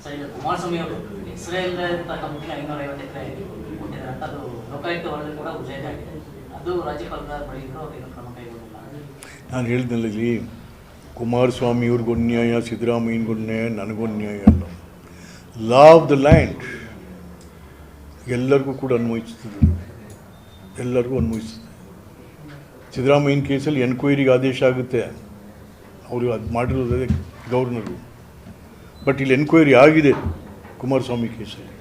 Sir, ಈಗ ಕುಮಾರಸ್ವಾಮಿ ಅವರು Israel company 550 ಎಕರೆ ಕೊಟ್ಟಿದ್ದಾರೆ ಅಂತ ಅದು ಲೋಕಾಯುಕ್ತ ವರದಿ ಕೂಡ ಉಲ್ಲೇಖ ಆಗಿದೆ. ಅದು ರಾಜ್ಯಪಾಲರ ಬಳಿ ಇದ್ರು, ಅವ್ರೇನು ಕ್ರಮ ಕೈಗೊಂಡಿಲ್ಲ. ನಾನು ಹೇಳಿದ್ನಲ್ಲ, ಇಲ್ಲಿ ಕುಮಾರಸ್ವಾಮಿ ಅವ್ರಿಗೂ ನ್ಯಾಯ, ಸಿದ್ದರಾಮಯ್ಯನಿಗೂ ನ್ಯಾಯ, ನನಗೂ ನ್ಯಾಯ ಅಲ್ಲ. ಲಾ ಆಫ್ ದ ಲ್ಯಾಂಡ್ ಎಲ್ಲರಿಗೂ ಕೂಡ ಅನ್ವಯಿಸ್ತದೆ, ಎಲ್ಲರಿಗೂ ಅನ್ವಯಿಸ್ತದೆ. ಸಿದ್ದರಾಮಯ್ಯನ ಕೇಸಲ್ಲಿ ಎನ್ಕ್ವೈರಿಗೆ ಆದೇಶ ಆಗುತ್ತೆ, ಅವರು ಅದು ಮಾಡಿರೋದೇ ಗವರ್ನರು. ಬಟ್ ಇಲ್ಲಿ ಎನ್ಕ್ವೈರಿ ಆಗಿದೆ ಕುಮಾರಸ್ವಾಮಿ ಕೇಸಲ್ಲಿ.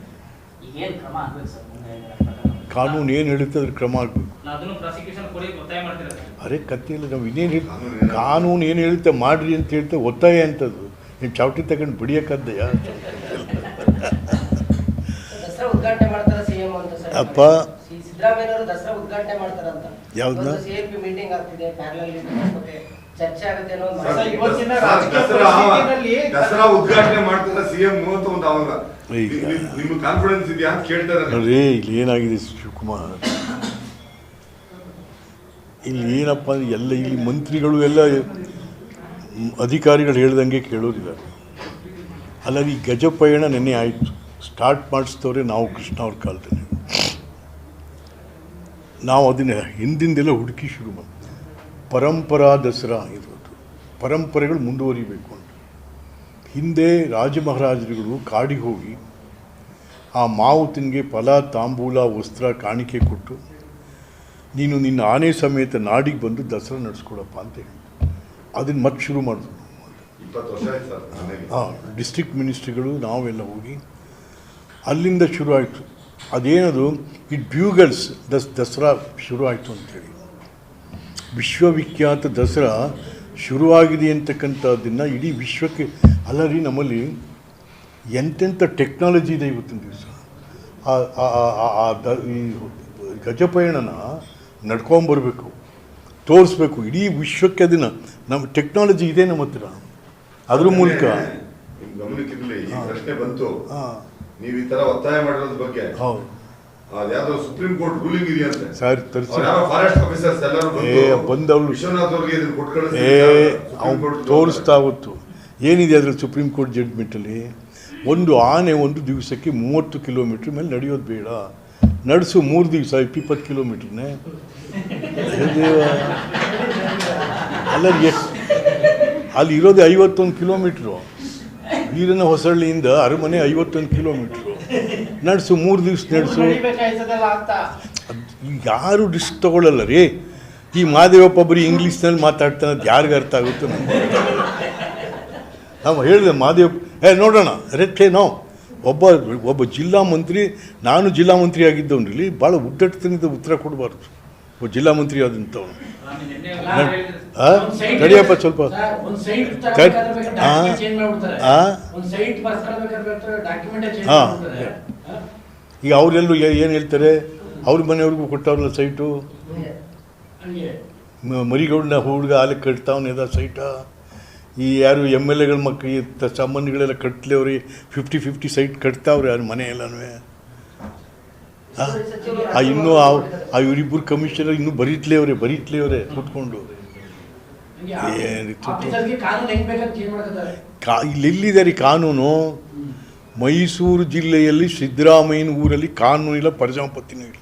ಕಾನೂನು ಏನು ಹೇಳುತ್ತೆ ಅದ್ರ ಕ್ರಮ ಆಗಬೇಕು. ಅರೆ ಕತ್ತಿಲ್ಲ, ನಾವು ಇನ್ನೇನು ಕಾನೂನು ಏನು ಹೇಳುತ್ತೆ ಮಾಡ್ರಿ ಅಂತ ಹೇಳ್ತೆ, ಒತ್ತಾಯ ಅಂತದ್ದು. ನೀವು ಚಾವಟಿ ತಗೊಂಡು ಬಿಡಿಯೋಕ್ಕದ್ದೆಯ ಅಪ್ಪ? ಯಾವ್ದನ್ನ ದಸರಾ ಉದ್ಘಾಟನೆ ಮಾಡ್ತಾರೆ ಸಿಎಂ ಅಂತ ಒಂದು ಅವಾಗ ನಿಮ್ಗೆ ಕಾನ್ಫಿಡೆನ್ಸ್ ಇದೆಯಾ ಅಂತ ಕೇಳ್ತಾರೆ. ನೋಡ್ರಿ, ಇಲ್ಲಿ ಏನಾಗಿದೆ ಶಿವಕುಮಾರ್, ಇಲ್ಲಿ ಏನಪ್ಪ ಅಂದ್ರೆ ಎಲ್ಲ ಇಲ್ಲಿ ಮಂತ್ರಿಗಳು ಎಲ್ಲ ಅಧಿಕಾರಿಗಳು ಹೇಳ್ದಂಗೆ ಕೇಳೋದಿಲ್ಲ. ಅಲ್ಲ, ಈ ಗಜಪಯಣ ನೆನ್ನೆ ಆಯಿತು, ಸ್ಟಾರ್ಟ್ ಮಾಡಿಸ್ತವ್ರೆ ನಾವು ಕೃಷ್ಣ ಅವ್ರ ಕಾಲದಲ್ಲಿ. ನಾವು ಅದನ್ನ ಹಿಂದಿಂದೆಲ್ಲ ಹುಡುಕಿ ಶುರು ಮಾಡಿ ಪರಂಪರಾ ದಸರಾ ಇರೋದು, ಪರಂಪರೆಗಳು ಮುಂದುವರಿಬೇಕು ಅಂತ. ಹಿಂದೆ ರಾಜ ಮಹಾರಾಜರುಗಳು ಕಾಡಿಗೆ ಹೋಗಿ ಆ ಮಾವುತನಿಗೆ ಫಲ, ತಾಂಬೂಲ, ವಸ್ತ್ರ ಕಾಣಿಕೆ ಕೊಟ್ಟು ನೀನು ನಿನ್ನ ಆನೆ ಸಮೇತ ನಾಡಿಗೆ ಬಂದು ದಸರಾ ನಡೆಸ್ಕೊಡಪ್ಪ ಅಂತ ಹೇಳಿ ಅದನ್ನು ಮತ್ತೆ ಶುರು ಮಾಡಿದ್ರು. ಡಿಸ್ಟ್ರಿಕ್ಟ್ ಮಿನಿಸ್ಟ್ರಿಗಳು ನಾವೆಲ್ಲ ಹೋಗಿ ಅಲ್ಲಿಂದ ಶುರು ಆಯಿತು. ಅದೇನದು ಇಟ್ ಬ್ಯೂಗಲ್ಸ್ ದಸರಾ ಶುರು ಆಯಿತು ಅಂಥೇಳಿ. ವಿಶ್ವವಿಖ್ಯಾತ ದಸರಾ ಶುರುವಾಗಿದೆ ಅಂತಕ್ಕಂಥದ್ದನ್ನು ಇಡೀ ವಿಶ್ವಕ್ಕೆ. ಅಲ್ಲ ರೀ, ನಮ್ಮಲ್ಲಿ ಎಂತೆಂಥ ಟೆಕ್ನಾಲಜಿ ಇದೆ ಇವತ್ತಿನ ದಿವಸ. ಈ ಗಜಪಯಣನ ನಡ್ಕೊಂಬರ್ಬೇಕು, ತೋರಿಸ್ಬೇಕು ಇಡೀ ವಿಶ್ವಕ್ಕೆ. ಅದನ್ನು ನಮ್ಮ ಟೆಕ್ನಾಲಜಿ ಇದೆ ನಮ್ಮ ಹತ್ರ, ಅದ್ರ ಮೂಲಕ. ಗಮನಕ್ಕಿರಲಿ, ಈ ಪ್ರಶ್ನೆ ಬಂತು, ನೀವು ಈ ತರ ಒತ್ತಾಯ ಮಾಡಿರೋದ್ರ ಬಗ್ಗೆ. ಹೌದು, ಅದ್ಯಾವುದೋ ಸುಪ್ರೀಂ ಕೋರ್ಟ್ ರೂಲಿಂಗ್ ಇದೆಯಂತೆ ಸರ್. ತರಿಸಿ ಫಾರೆಸ್ಟ್ ಆಫೀಸರ್ಸ್ ಎಲ್ಲರೂ ಬಂದವರು ವಿಶ್ವನಾಥ್ ಅವ್ರಿಗೆ ಅವ್ನು ತೋರಿಸ್ತಾ ಹೊತ್ತು ಏನಿದೆ ಅದರಲ್ಲಿ ಸುಪ್ರೀಂ ಕೋರ್ಟ್ ಜಡ್ಜ್ಮೆಂಟಲ್ಲಿ. ಒಂದು ಆನೆ ಒಂದು ದಿವಸಕ್ಕೆ 30 ಕಿಲೋಮೀಟ್ರ್ ಮೇಲೆ ನಡೆಯೋದು ಬೇಡ, ನಡೆಸು 3 ದಿವಸ 20 ಕಿಲೋಮೀಟ್ರನ್ನೇ. ಅಲ್ಲ, ಅಲ್ಲಿ ಇರೋದು 51 ಕಿಲೋಮೀಟ್ರು. ವೀರನ ಹೊಸಳ್ಳಿಯಿಂದ ಅರಮನೆ 51 ಕಿಲೋಮೀಟ್ರು. ನಡೆಸು 3 ದಿವಸ ನಡೆಸು. ಯಾರು ರಿಸ್ಕ್ ತಗೊಳ್ಳಲ್ಲ ರೀ. ಈ ಮಾದೇವಪ್ಪ ಬರೀ ಇಂಗ್ಲೀಷ್ನಲ್ಲಿ ಮಾತಾಡ್ತಾನೆ, ಅದು ಯಾರಿಗೂ ಅರ್ಥ ಆಗುತ್ತೆ ನಮ್ಗೆ. ನಾವು ಹೇಳಿದೆ ಮಾದೇವಪ್ಪ ನೋಡೋಣ ರೆಟ್ಟೆ ನಾವು ಒಬ್ಬ ಜಿಲ್ಲಾ ಮಂತ್ರಿ, ನಾನು ಜಿಲ್ಲಾ ಮಂತ್ರಿ ಆಗಿದ್ದವನಲ್ಲಿ ಭಾಳ ಉದ್ದಟತನದ ಉತ್ತರ ಕೊಡಬಾರ್ದು. ಒಬ್ಬ ಜಿಲ್ಲಾ ಮಂತ್ರಿ ಆದಂಥವನು. ತಡಿಯಪ್ಪ ಸ್ವಲ್ಪ. ಹಾಂ, ಈಗ ಅವರೆಲ್ಲರೂ ಏನು ಹೇಳ್ತಾರೆ, ಅವ್ರ ಮನೆಯವ್ರಿಗೂ ಕೊಟ್ಟವ್ರಲ್ಲ ಸೈಟು. ಮರಿಗೌಡನ ಹುಡುಗ ಅಲ್ಲಿ ಕಟ್ತಾವನ ಸೈಟ. ಈ ಯಾರು MLAಗಳ ಮಕ್ಕಳು ಸಾಮಾನ್ಯಗಳೆಲ್ಲ ಕಟ್ಲೇವ್ರಿ 50-50 ಸೈಟ್ ಕಟ್ತಾವ್ರಿ ಅವ್ರ ಮನೆ ಎಲ್ಲನೂ. ಇನ್ನೂ ಇವರಿಬ್ಬರು ಕಮಿಷನರ್ ಇನ್ನೂ ಬರೀತ್ಲೇವ್ರೆ ಕೂತ್ಕೊಂಡು. ಇಲ್ಲೆಲ್ಲಿದೆ ರೀ ಕಾನೂನು? ಮೈಸೂರು ಜಿಲ್ಲೆಯಲ್ಲಿ ಸಿದ್ದರಾಮಯ್ಯನ ಊರಲ್ಲಿ ಕಾನೂನಿಲ್ಲ, ಪ್ರಜಾಪತಿನೂ ಇಲ್ಲ.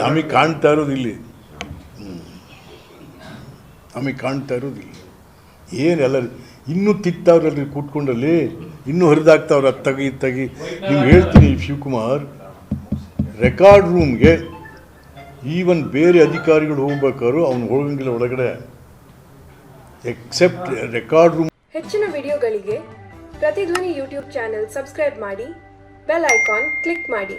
ನಮಗೆ ಕಾಣ್ತಾ ಇರೋದು ಇಲ್ಲಿ, ನಮಗೆ ಕಾಣ್ತಾ ಇರೋದು ಇಲ್ಲಿ. ಏನೆಲ್ಲ ಇನ್ನೂ ತಿಕ್ತಾವ್ರಲ್ಲಿ ಕೂತ್ಕೊಂಡಲ್ಲಿ, ಇನ್ನೂ ಹರಿದಾಗ್ತಾವ್ರೆ ಅತ್ತಾಗಿ ಇತ್ತಾಗಿ. ನೀವು ಹೇಳ್ತೀನಿ ಶಿವಕುಮಾರ್, ರೆಕಾರ್ಡ್ ರೂಮ್ಗೆ ಈವನ್ ಬೇರೆ ಅಧಿಕಾರಿಗಳು ಹೋಗ್ಬೇಕಾದ್ರು ಅವ್ನು ಹೋಗಂಗಿಲ್ಲ ಒಳಗಡೆ, ಎಕ್ಸೆಪ್ಟ್ ರೆಕಾರ್ಡ್ ರೂಮ್. ಹೆಚ್ಚಿನ ವಿಡಿಯೋಗಳಿಗೆ ಪ್ರತಿಧ್ವನಿ ಯೂಟ್ಯೂಬ್ ಚಾನೆಲ್ ಸಬ್ಸ್ಕ್ರೈಬ್ ಮಾಡಿ, ಬೆಲ್ ಐಕಾನ್ ಕ್ಲಿಕ್ ಮಾಡಿ.